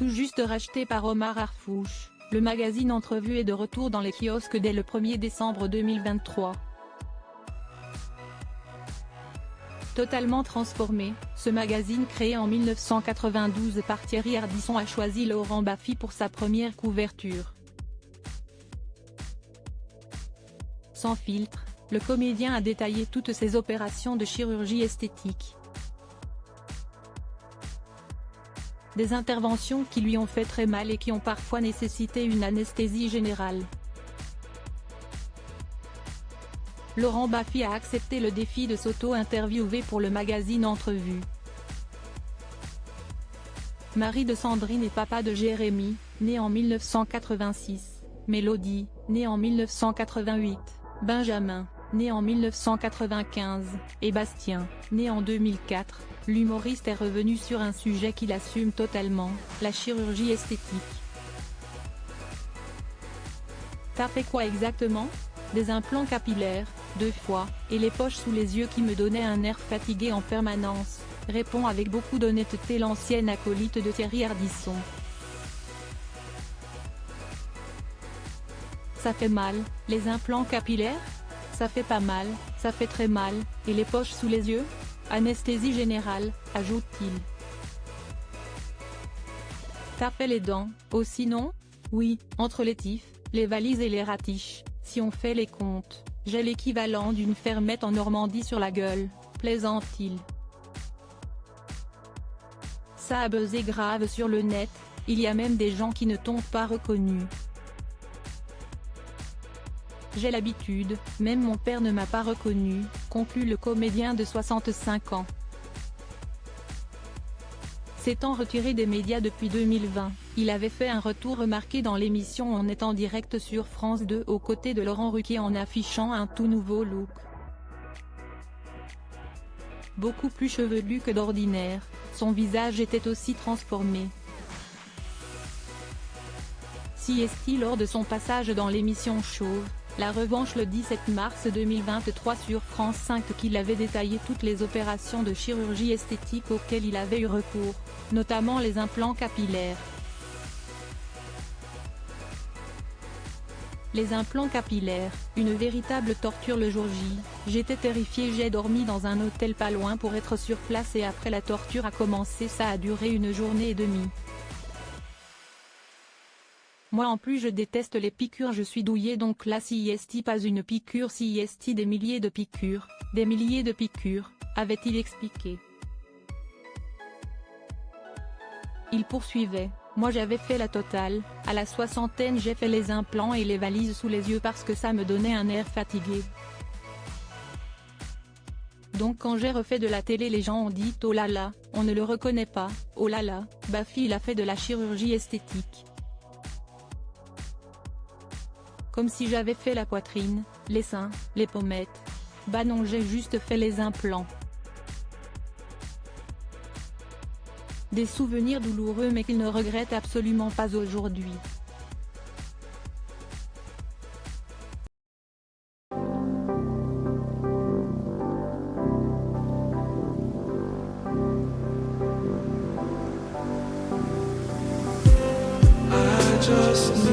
Tout juste racheté par Omar Harfouch, le magazine Entrevue est de retour dans les kiosques dès le 1er décembre 2023. Totalement transformé, ce magazine créé en 1992 par Thierry Ardisson a choisi Laurent Baffy pour sa première couverture. Sans filtre, le comédien a détaillé toutes ses opérations de chirurgie esthétique. Des interventions qui lui ont fait très mal et qui ont parfois nécessité une anesthésie générale. Laurent Baffy a accepté le défi de s'auto-interviewer pour le magazine Entrevue. Mari de Sandrine et papa de Jérémy, né en 1986, Mélodie, née en 1988, Benjamin, né en 1995, et Bastien, né en 2004, l'humoriste est revenu sur un sujet qu'il assume totalement, la chirurgie esthétique. T'as fait quoi exactement? Des implants capillaires, 2 fois, et les poches sous les yeux qui me donnaient un air fatigué en permanence, répond avec beaucoup d'honnêteté l'ancienne acolyte de Thierry Ardisson. Ça fait mal, les implants capillaires? Ça fait pas mal, ça fait très mal, et les poches sous les yeux? Anesthésie générale, ajoute-t-il. T'as fait les dents, aussi non? Oui, entre les tifs, les valises et les ratiches, si on fait les comptes, j'ai l'équivalent d'une fermette en Normandie sur la gueule, plaisante-t-il. Ça a buzzé grave sur le net, il y a même des gens qui ne t'ont pas reconnu. J'ai l'habitude, même mon père ne m'a pas reconnu, conclut le comédien de 65 ans. S'étant retiré des médias depuis 2020, il avait fait un retour remarqué dans l'émission On est en direct sur France 2 aux côtés de Laurent Ruquier en affichant un tout nouveau look. Beaucoup plus chevelu que d'ordinaire, son visage était aussi transformé. Siesti lors de son passage dans l'émission Chauve, La Revanche le 17 mars 2023 sur France 5 qu'il avait détaillé toutes les opérations de chirurgie esthétique auxquelles il avait eu recours, notamment les implants capillaires. Les implants capillaires, une véritable torture le jour J, j'étais terrifié, j'ai dormi dans un hôtel pas loin pour être sur place et après la torture a commencé, ça a duré 1 journée et demie. Moi en plus je déteste les piqûres, je suis douillet donc là siesti pas une piqûre siesti des milliers de piqûres, avait-il expliqué. Il poursuivait, moi j'avais fait la totale, à la 60aine j'ai fait les implants et les valises sous les yeux parce que ça me donnait un air fatigué. Donc quand j'ai refait de la télé les gens ont dit oh là là, on ne le reconnaît pas, oh là là, Baffy il a fait de la chirurgie esthétique. Comme si j'avais fait la poitrine, les seins, les pommettes. Bah non, j'ai juste fait les implants. Des souvenirs douloureux mais qu'il ne regrette absolument pas aujourd'hui. I just